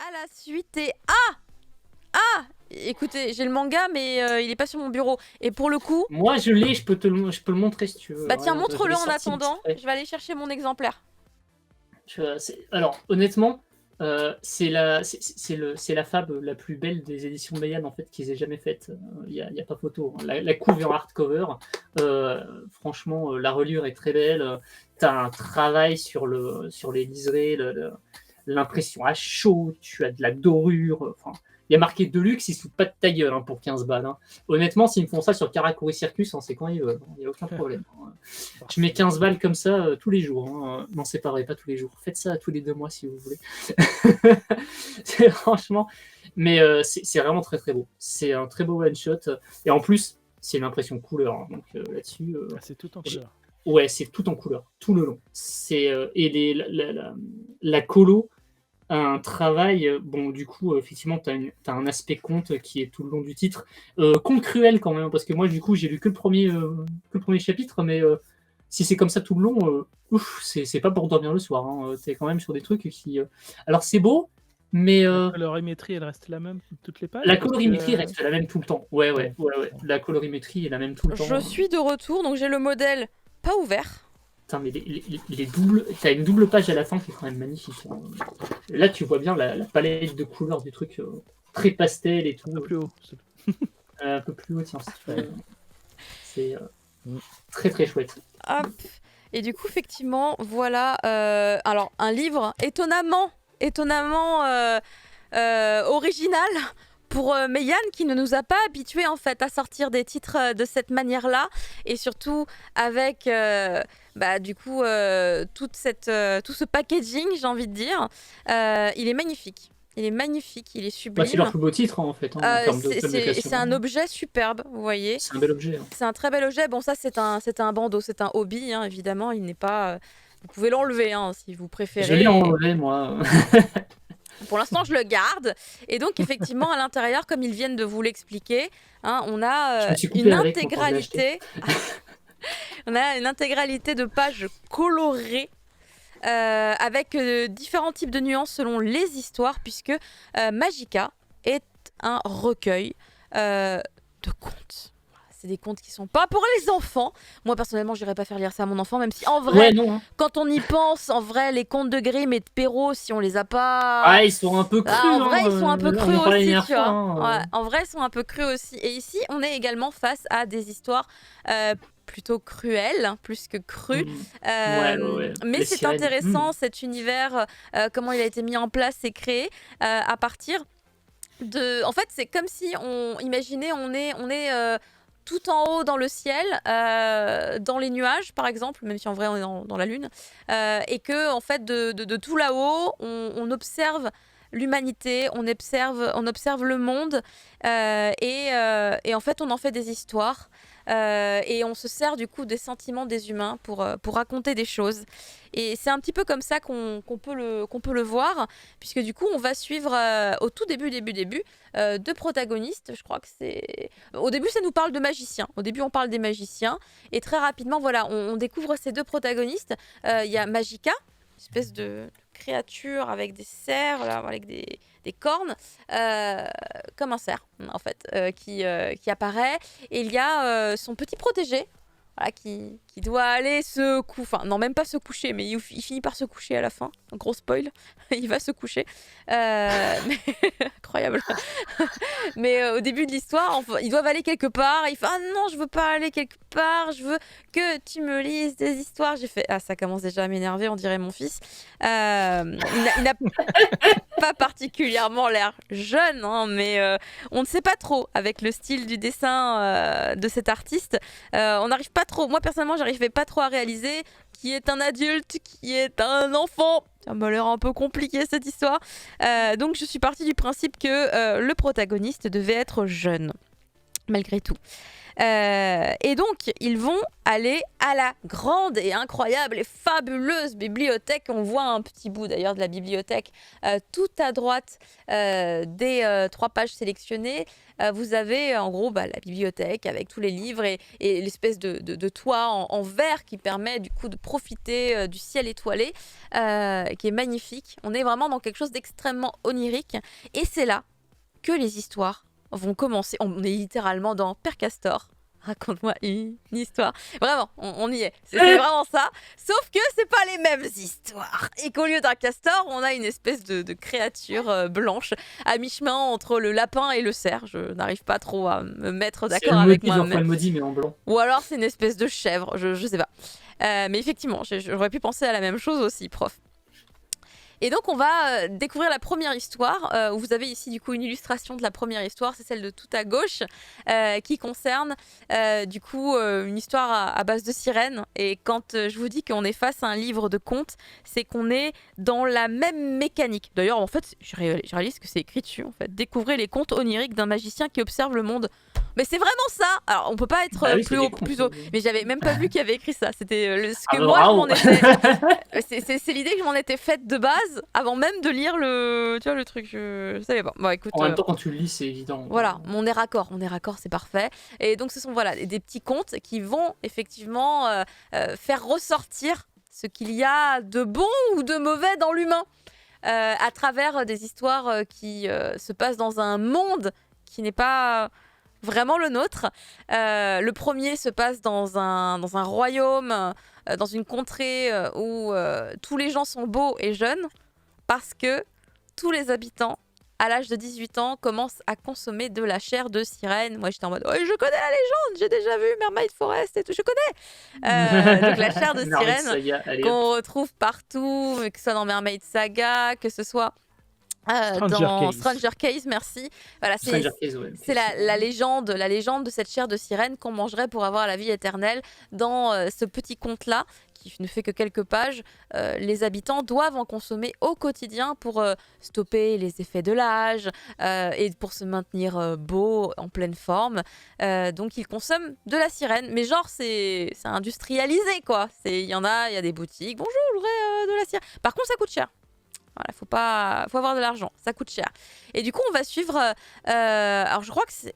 à la suite et écoutez, j'ai le manga mais il est pas sur mon bureau et pour le coup, Moi, je l'ai, je peux le montrer si tu veux. bah tiens, Regarde, je montre-le l'ai en sorti vite attendant, fait. je vais aller chercher mon exemplaire. Alors, honnêtement, c'est la fab la plus belle des éditions Bayane en fait qu'ils aient jamais faite. Il y a pas photo, hein. La couve est en hardcover. Franchement, la reliure est très belle. T'as un travail sur les liserés, l'impression à chaud. Tu as de la dorure. Enfin, il y a marqué Deluxe, ils se foutent pas de ta gueule, hein, pour 15 balles, hein. Honnêtement, s'ils me font ça sur Karakuri Circus, hein, c'est quand ils veulent, il n'y a aucun problème, hein. Je mets 15 balles comme ça tous les jours, hein. Non, c'est pareil, pas tous les jours. Faites ça tous les 2 mois si vous voulez. Franchement, mais c'est vraiment très très beau. C'est un très beau one shot. Et en plus, c'est une impression couleur, hein. Donc là-dessus, c'est tout en couleur. Ouais, c'est tout en couleur, tout le long. Et la colo a un travail. Bon, du coup, effectivement, tu as un aspect conte qui est tout le long du titre. Conte cruel quand même, parce que moi, du coup, j'ai lu que le premier chapitre, mais si c'est comme ça tout le long, c'est pas pour dormir le soir, hein. T'es quand même sur des trucs qui. Alors, c'est beau, mais. La colorimétrie, elle reste la même toutes les pages? La colorimétrie reste la même tout le temps. Ouais. La colorimétrie est la même tout le temps. Je suis de retour, donc j'ai le modèle pas ouvert. Putain, mais les doubles. T'as une double page à la fin qui est quand même magnifique, hein. Là, tu vois bien la palette de couleurs du truc, très pastel et tout. Un peu plus haut. Un peu plus haut, tiens. C'est très très chouette. Hop. Et du coup, effectivement, voilà. Alors, un livre étonnamment original pour Meian qui ne nous a pas habitués en fait à sortir des titres de cette manière-là et surtout avec du coup tout ce packaging, j'ai envie de dire. Il est magnifique. Il est magnifique, il est sublime. C'est leur plus beau titre, hein, en fait, hein, en termes de communication. C'est un objet superbe, vous voyez. C'est un bel objet, hein. C'est un très bel objet. Bon, ça, c'est un bandeau, c'est un hobby, hein, évidemment. Il n'est pas... Vous pouvez l'enlever, hein, si vous préférez. Je l'ai enlevé, moi. Pour l'instant, je le garde. Et donc, effectivement, à l'intérieur, comme ils viennent de vous l'expliquer, hein, on a une intégralité... on a une intégralité de pages colorées avec différents types de nuances selon les histoires, puisque Magica est un recueil de contes. C'est des contes qui sont pas pour les enfants. Moi, personnellement, je n'irais pas faire lire ça à mon enfant, même si en vrai, quand on y pense, en vrai, les contes de Grimm et de Perrault, si on les a pas... Ah, ils sont un peu crus. En vrai, ils sont un peu crus aussi, tu vois. Ouais, en vrai, ils sont un peu crus aussi. Et ici, on est également face à des histoires plutôt cruelles, hein, plus que crues. Mais c'est intéressant, cet univers, comment il a été mis en place et créé à partir de... En fait, c'est comme si on est tout en haut dans le ciel, dans les nuages par exemple, même si en vrai on est dans la lune, et que en fait de tout là-haut, on observe l'humanité, on observe le monde, et en fait on en fait des histoires. Et on se sert du coup des sentiments des humains pour raconter des choses. Et c'est un petit peu comme ça qu'on peut le voir, puisque du coup on va suivre au tout début, deux protagonistes. Je crois que c'est... Au début ça nous parle de magiciens. Au début on parle des magiciens. Et très rapidement, voilà, on découvre ces deux protagonistes. Il y a Magica, une espèce de créature avec des serres, là, avec des cornes, comme un cerf en fait, qui apparaît. Et il y a son petit protégé, voilà, qui doit aller se coucher, enfin non, même pas se coucher, mais il finit par se coucher à la fin. Un gros spoil, il va se coucher. Incroyable. Mais au début de l'histoire, ils doivent aller quelque part. Il fait ah non, je veux pas aller quelque part, je veux que tu me lises des histoires. J'ai fait ah, ça commence déjà à m'énerver, on dirait mon fils. Il n'a pas particulièrement l'air jeune, hein, mais on ne sait pas trop avec le style du dessin de cet artiste. On n'arrive pas trop, moi personnellement j'arrivais pas trop à réaliser qui est un adulte, qui est un enfant. Ça m'a l'air un peu compliqué cette histoire. Donc je suis partie du principe que le protagoniste devait être jeune. malgré tout. Et donc, ils vont aller à la grande et incroyable et fabuleuse bibliothèque. On voit un petit bout d'ailleurs de la bibliothèque tout à droite des 3 pages sélectionnées. Vous avez en gros la bibliothèque avec tous les livres et l'espèce de toit en verre qui permet du coup de profiter du ciel étoilé, qui est magnifique. On est vraiment dans quelque chose d'extrêmement onirique. Et c'est là que les histoires vont commencer. On est littéralement dans Père Castor. Raconte-moi une histoire. Vraiment, on y est. C'est vraiment ça. Sauf que c'est pas les mêmes histoires. Et qu'au lieu d'un castor, on a une espèce de créature blanche à mi-chemin entre le lapin et le cerf. Je n'arrive pas trop à me mettre d'accord avec moi-même. C'est le maudit, mais en blanc. Ou alors c'est une espèce de chèvre. Je sais pas. Mais effectivement, j'aurais pu penser à la même chose aussi, prof. Et donc on va découvrir la première histoire, où vous avez ici du coup une illustration de la première histoire, c'est celle de tout à gauche, qui concerne du coup une histoire à base de sirènes. Et quand je vous dis qu'on est face à un livre de contes, c'est qu'on est dans la même mécanique. D'ailleurs en fait, je réalise que c'est écrit dessus en fait. Découvrez les contes oniriques d'un magicien qui observe le monde. Mais c'est vraiment ça. Alors on peut pas être plus haut, mais j'avais même pas vu qu'il y avait écrit ça. C'était ce que moi je m'en étais. C'est l'idée que je m'en étais faite de base avant même de lire le truc. Je savais pas. Bon écoute. En même temps quand tu le lis c'est évident. Voilà, on est raccord, c'est parfait. Et donc ce sont des petits contes qui vont effectivement faire ressortir ce qu'il y a de bon ou de mauvais dans l'humain, à travers des histoires qui se passent dans un monde qui n'est pas vraiment le nôtre. Le premier se passe dans un royaume, dans une contrée où tous les gens sont beaux et jeunes, parce que tous les habitants, à l'âge de 18 ans, commencent à consommer de la chair de sirène. Moi, j'étais en mode, oh, je connais la légende, j'ai déjà vu Mermaid Forest et tout, je connais. Donc la chair de sirène qu'on retrouve partout, que ce soit dans Mermaid Saga, que ce soit dans Stranger Case, merci. Voilà, c'est la légende de cette chair de sirène qu'on mangerait pour avoir la vie éternelle. Dans ce petit conte-là, qui ne fait que quelques pages, les habitants doivent en consommer au quotidien pour stopper les effets de l'âge et pour se maintenir beau, en pleine forme. Donc ils consomment de la sirène, mais genre c'est industrialisé quoi. Il y a des boutiques. Bonjour, je voudrais de la sirène. Par contre, ça coûte cher. Voilà, faut avoir de l'argent, ça coûte cher. Et du coup, on va suivre. Alors, je crois que c'est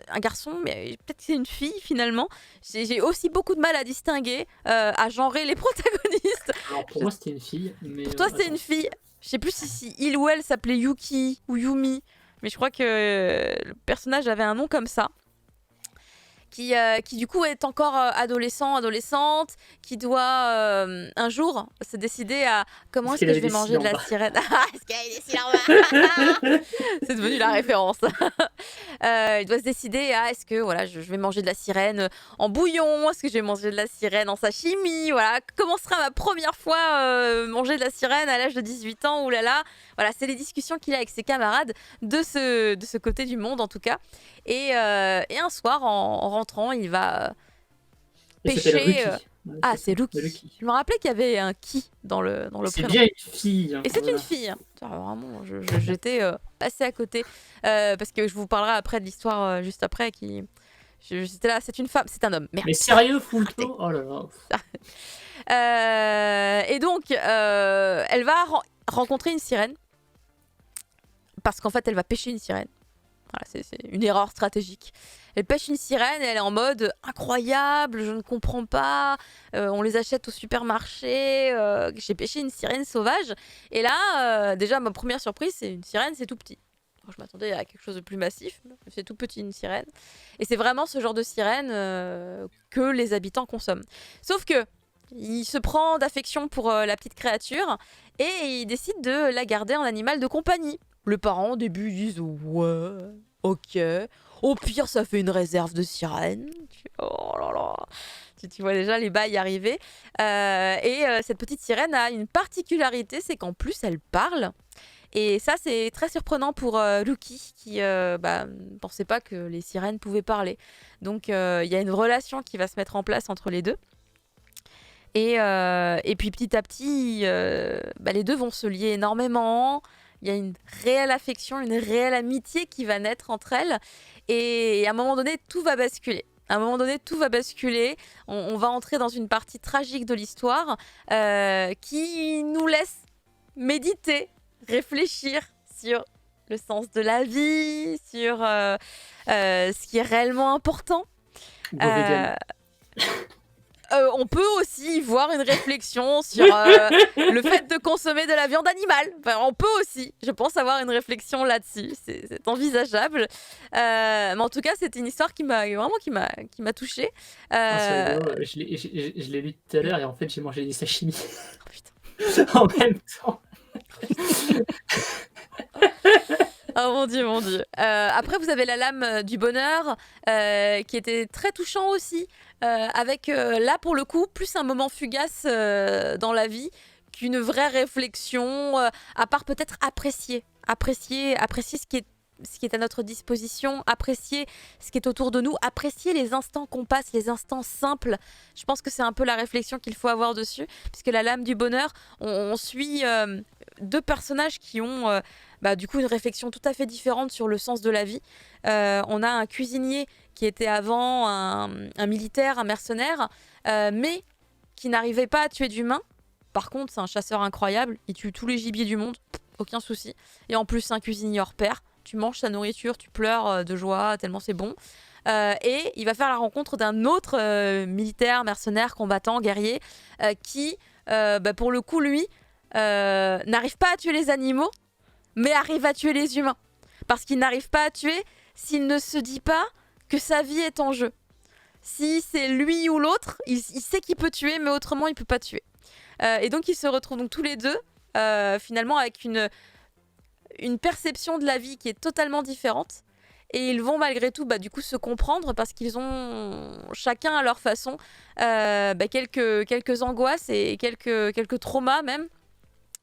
un garçon, mais peut-être que c'est une fille finalement. J'ai aussi beaucoup de mal à distinguer, à genrer les protagonistes. Alors pour moi, c'était une fille. Mais pour toi, c'était une fille. Je sais plus si il ou elle s'appelait Yuki ou Yumi, mais je crois que le personnage avait un nom comme ça. Qui du coup est encore adolescente, qui doit un jour se décider à comment est-ce que je vais manger de la sirène. Est-ce qu'il y a des cils en bas? C'est devenu la référence. Il doit se décider à est-ce que je vais manger de la sirène en bouillon, est-ce que je vais manger de la sirène en sashimi, comment sera ma première fois manger de la sirène à l'âge de 18 ans, oulala. Voilà, c'est les discussions qu'il a avec ses camarades de ce côté du monde en tout cas. Et un soir, en rentrant, il va pêcher. C'est Lucky. Je me rappelais qu'il y avait un qui dans le prénom. C'est bien une fille. Et c'est une fille. Vraiment, j'étais passée à côté. Parce que je vous parlerai après de l'histoire juste après. J'étais là, c'est une femme, c'est un homme. Merde. Mais sérieux, Fulto? Oh là là. Et donc, elle va rencontrer une sirène. Parce qu'en fait, elle va pêcher une sirène. Voilà, c'est une erreur stratégique. Elle pêche une sirène et elle est en mode incroyable, je ne comprends pas, on les achète au supermarché, j'ai pêché une sirène sauvage. Et là, déjà, ma première surprise, c'est une sirène, c'est tout petit. Je m'attendais à quelque chose de plus massif, c'est tout petit une sirène. Et c'est vraiment ce genre de sirène que les habitants consomment. Sauf que il se prend d'affection pour la petite créature et il décide de la garder en animal de compagnie. Les parents, au début, disent « Ouais, ok. Au pire, ça fait une réserve de sirènes. » Oh là là. Tu vois déjà les bails arriver. Cette petite sirène a une particularité, c'est qu'en plus, elle parle. Et ça, c'est très surprenant pour Lucky, qui ne pensait pas que les sirènes pouvaient parler. Donc, il y a une relation qui va se mettre en place entre les deux. Et puis, petit à petit, les deux vont se lier énormément. il y a une réelle affection, une réelle amitié qui va naître entre elles. Et à un moment donné, tout va basculer. À un moment donné, tout va basculer. On va entrer dans une partie tragique de l'histoire qui nous laisse méditer, réfléchir sur le sens de la vie, sur ce qui est réellement important. On peut aussi voir une réflexion sur le fait de consommer de la viande animale. Enfin, on peut aussi, je pense, avoir une réflexion là-dessus. C'est envisageable. Mais en tout cas, c'est une histoire qui m'a touchée. Je l'ai lu tout à l'heure et en fait, j'ai mangé des sashimi. Oh, putain. En même temps. Oh mon Dieu, mon Dieu. Après, vous avez La Lame du Bonheur, qui était très touchant aussi, avec, là, pour le coup, plus un moment fugace dans la vie qu'une vraie réflexion, à part peut-être apprécier ce qui est à notre disposition, apprécier ce qui est autour de nous, apprécier les instants qu'on passe, les instants simples. Je pense que c'est un peu la réflexion qu'il faut avoir dessus, puisque La Lame du Bonheur, on suit deux personnages qui ont du coup une réflexion tout à fait différente sur le sens de la vie. On a un cuisinier qui était avant un militaire, un mercenaire, mais qui n'arrivait pas à tuer d'humains. Par contre, c'est un chasseur incroyable, il tue tous les gibiers du monde, aucun souci. Et en plus, c'est un cuisinier hors pair. Tu manges sa nourriture, tu pleures de joie, tellement c'est bon. Et il va faire la rencontre d'un autre militaire, mercenaire, combattant, guerrier, qui, pour le coup, lui, n'arrive pas à tuer les animaux, mais arrive à tuer les humains. Parce qu'il n'arrive pas à tuer s'il ne se dit pas que sa vie est en jeu. Si c'est lui ou l'autre, il sait qu'il peut tuer, mais autrement, il ne peut pas tuer. Et donc, ils se retrouvent donc tous les deux, finalement, avec une perception de la vie qui est totalement différente. Et ils vont malgré tout du coup se comprendre parce qu'ils ont chacun à leur façon quelques angoisses et quelques traumas même.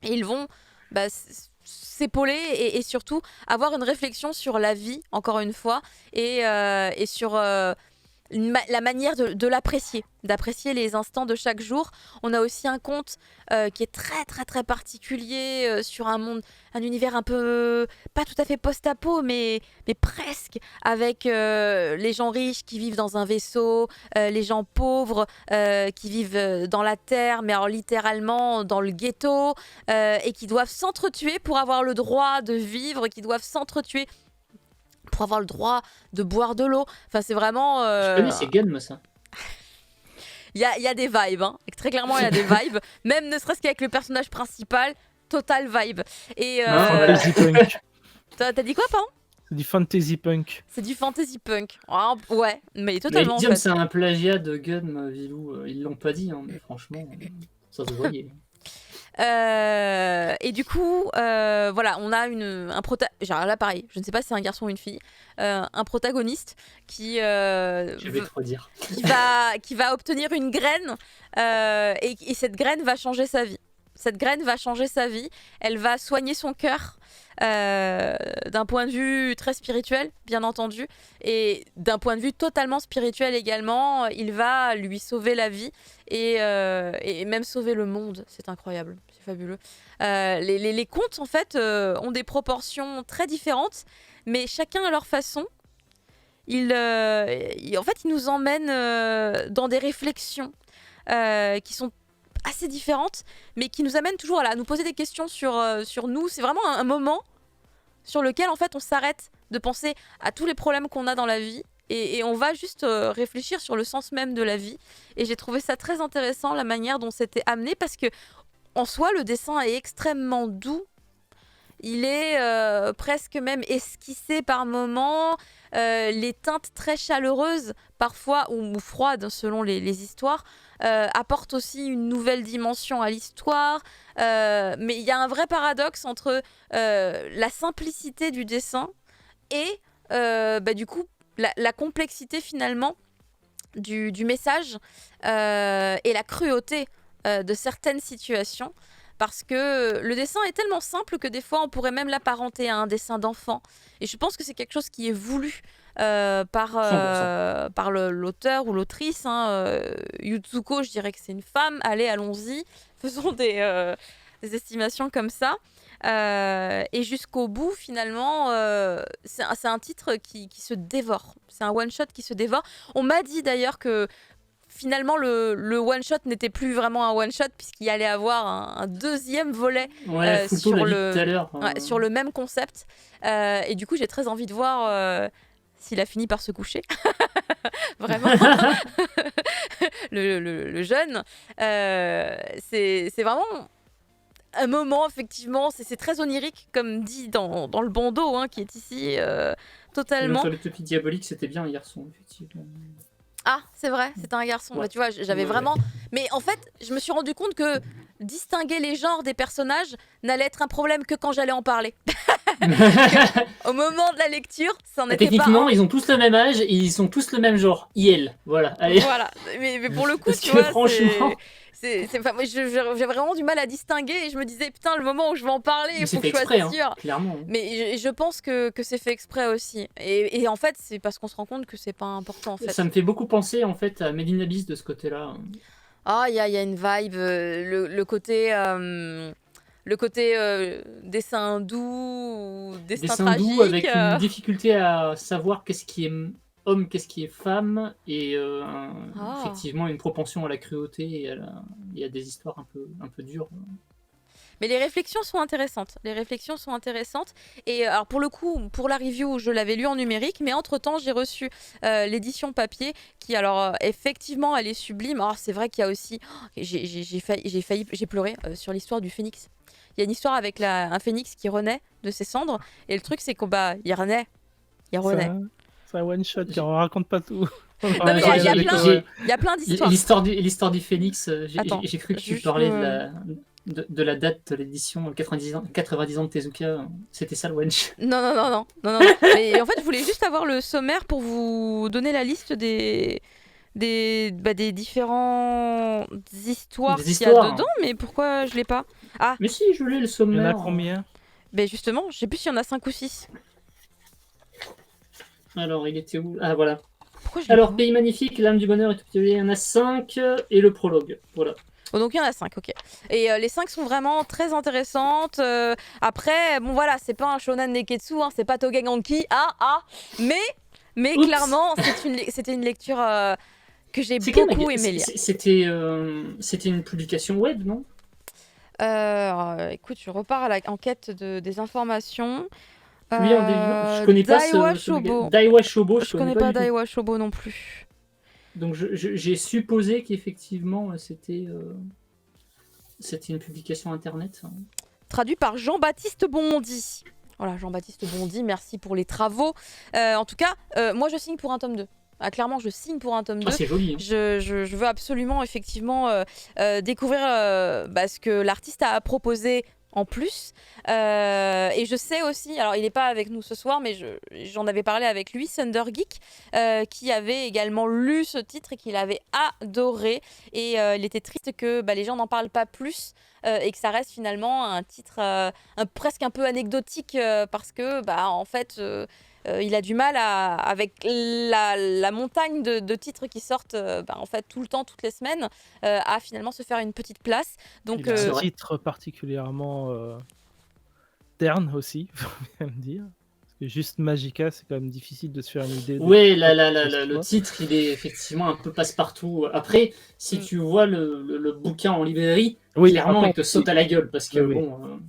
Et ils vont s'épauler et surtout avoir une réflexion sur la vie, encore une fois, et sur la manière de l'apprécier, d'apprécier les instants de chaque jour. On a aussi un conte qui est très très très particulier sur un univers un peu, pas tout à fait post-apo, mais presque, avec les gens riches qui vivent dans un vaisseau, les gens pauvres qui vivent dans la terre, mais alors littéralement dans le ghetto, et qui doivent s'entretuer pour avoir le droit de vivre, qui doivent s'entretuer pour avoir le droit de boire de l'eau. Enfin, c'est vraiment... Je connais, c'est Gun, moi, ça. Il y a des vibes, hein. Très clairement, il y a des vibes. Même ne serait-ce qu'avec le personnage principal, total vibe. Et Fantasy punk. T'as dit quoi, pardon? C'est du fantasy punk. C'est du fantasy punk. Ah, ouais, mais totalement. Mais c'est un plagiat de Gun, Vilou. Ils l'ont pas dit, hein, mais franchement, ça se voyait. Et du coup, voilà, on a un protagoniste. Genre là, pareil, je ne sais pas si c'est un garçon ou une fille. Un protagoniste qui. Je vais trop dire. Qui va obtenir une graine et cette graine va changer sa vie. Cette graine va changer sa vie. Elle va soigner son cœur d'un point de vue très spirituel, bien entendu, et d'un point de vue totalement spirituel également. Il va lui sauver la vie et même sauver le monde. C'est incroyable, c'est fabuleux. Les contes, en fait, ont des proportions très différentes, mais chacun à leur façon. En fait, ils nous emmènent dans des réflexions qui sont assez différentes, mais qui nous amènent toujours à nous poser des questions sur nous. C'est vraiment un moment sur lequel, en fait, on s'arrête de penser à tous les problèmes qu'on a dans la vie et on va juste réfléchir sur le sens même de la vie. Et j'ai trouvé ça très intéressant, la manière dont c'était amené, parce que en soi, le dessin est extrêmement doux. Il est presque même esquissé par moments. Les teintes très chaleureuses, parfois, ou froides selon les histoires, apportent aussi une nouvelle dimension à l'histoire. Mais il y a un vrai paradoxe entre la simplicité du dessin et du coup la complexité finalement du message et la cruauté de certaines situations. Parce que le dessin est tellement simple que des fois on pourrait même l'apparenter à un dessin d'enfant. Et je pense que c'est quelque chose qui est voulu par l'auteur ou l'autrice. Yutsuko, je dirais que c'est une femme. Allez, allons-y. Faisons des estimations comme ça. Et jusqu'au bout, finalement, c'est un titre qui se dévore. C'est un one-shot qui se dévore. On m'a dit d'ailleurs que finalement, le one-shot n'était plus vraiment un one-shot puisqu'il y allait avoir un deuxième volet Fulto l'a dit tout à l'heure. sur le même concept. Et du coup, j'ai très envie de voir s'il a fini par se coucher. Vraiment. le jeune. C'est vraiment un moment, effectivement. C'est très onirique, comme dit dans le bandeau, hein, qui est ici totalement. Le Topi diabolique, c'était bien un garçon, effectivement. Ah, c'est vrai, c'était un garçon. Ouais. Bah, tu vois, j'avais vraiment... Mais en fait, je me suis rendu compte que distinguer les genres des personnages n'allait être un problème que quand j'allais en parler. Au moment de la lecture, ça en était pas Techniquement, ils ont tous le même âge et ils sont tous le même genre. IL, voilà. Allez. Voilà, mais pour le coup, Parce tu que vois, franchement... moi, j'ai vraiment du mal à distinguer et je me disais, putain, le moment où je vais en parler, il faut que je sois exprès, sûre. Clairement. Mais je pense que c'est fait exprès aussi. Et en fait, c'est parce qu'on se rend compte que c'est pas important. En fait. Ça me fait beaucoup penser en fait à Made in Abyss de ce côté-là. Ah, il y a une vibe, le côté dessin doux, ou dessin tragique. Doux avec une difficulté à savoir qu'est-ce qui est homme, qu'est-ce qui est femme, et effectivement une propension à la cruauté et à des histoires un peu dures. Mais les réflexions sont intéressantes. Et alors pour le coup, pour la review, je l'avais lu en numérique, mais entre-temps, j'ai reçu l'édition papier qui, alors, effectivement, elle est sublime. Alors c'est vrai qu'il y a aussi... J'ai pleuré sur l'histoire du phénix. Il y a une histoire avec un phénix qui renaît de ses cendres, et le truc, c'est qu'il renaît. C'est un one-shot, on raconte pas tout. Non, mais il y a plein d'histoires. L'histoire du phénix, j'ai cru que tu parlais de la date de l'édition 90 ans de Tezuka. C'était ça le one-shot. Non. Et en fait, je voulais juste avoir le sommaire pour vous donner la liste des différentes histoires qu'il y a dedans, mais pourquoi je l'ai pas? Ah, mais si, je l'ai le sommaire. Il y en a combien? Ben justement, je sais plus s'il y en a 5 ou 6. Alors, il était où? Ah, voilà. Alors, Pays magnifique, l'âme du bonheur et tout. Il y en a 5 et le prologue. Voilà. Oh, donc il y en a 5, ok. Et les 5 sont vraiment très intéressantes. Après, bon voilà, c'est pas un shonen neketsu, hein, c'est pas Togeganki, mais clairement, c'était une lecture que j'ai beaucoup aimé lire. C'était une publication web, non? Écoute, je repars à en quête des informations. Oui, je connais pas Daiwa Shobo. Daiwa Shobo, je connais pas Daiwa Shobo non plus. Donc j'ai supposé qu'effectivement c'était une publication internet. Traduit par Jean-Baptiste Bondy. Voilà, Jean-Baptiste Bondy, merci pour les travaux. En tout cas, moi je signe pour un tome 2. Ah, clairement, je signe pour un tome 2. Ah, c'est joli. Hein. Je veux absolument, effectivement, découvrir ce que l'artiste a proposé en plus. Et je sais aussi, alors il n'est pas avec nous ce soir, mais j'en avais parlé avec lui, Thunder Geek, qui avait également lu ce titre et qu'il avait adoré. Et il était triste que les gens n'en parlent pas plus et que ça reste finalement un titre presque un peu anecdotique parce que, en fait... il a du mal avec la montagne de titres qui sortent en fait tout le temps, toutes les semaines, à finalement se faire une petite place. Donc, il a un titre particulièrement terne aussi, faut bien le dire. Parce que juste Magica, c'est quand même difficile de se faire une idée. Oui, le titre, il est effectivement un peu passe-partout. Après, si tu vois le bouquin en librairie, clairement, il te saute à la gueule parce que bon.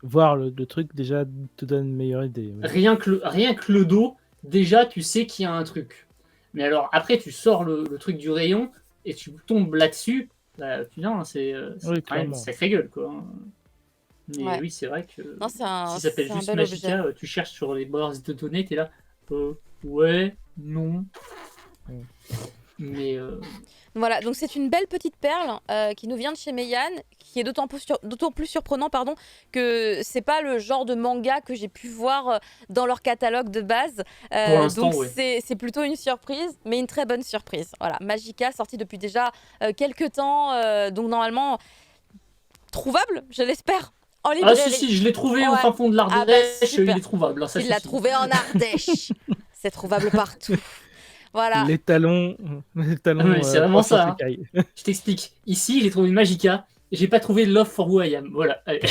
Voir le truc déjà te donne une meilleure idée. Oui. Rien que le dos, déjà tu sais qu'il y a un truc. Mais alors après tu sors le truc du rayon et tu tombes là-dessus, putain, c'est quand même une sacrée gueule quoi. Mais oui, c'est vrai que si ça s'appelle juste Magica, tu cherches sur les barres de données, t'es là, ouais, non. Mais voilà, donc c'est une belle petite perle qui nous vient de chez Meian, qui est d'autant plus surprenant que c'est pas le genre de manga que j'ai pu voir dans leur catalogue de base. Donc c'est plutôt une surprise, mais une très bonne surprise. Voilà, Magica, sorti depuis déjà quelques temps, donc normalement trouvable, je l'espère. En librairie. Ah si, je l'ai trouvé au fin fond de l'Ardèche, il est trouvable. Il l'a trouvé en Ardèche. C'est trouvable partout. Voilà. Les talons c'est vraiment ça. Hein. Je t'explique. Ici, j'ai trouvé Magica j'ai pas trouvé Love for Who I Am. Voilà. Allez.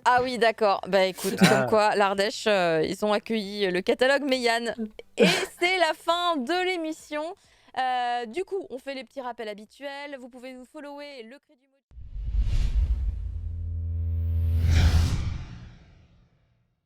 Ah oui, d'accord. Bah écoute, comme quoi, l'Ardèche, ils ont accueilli le catalogue Meyane. Et c'est la fin de l'émission. Du coup, on fait les petits rappels habituels. Vous pouvez nous follower le Crédit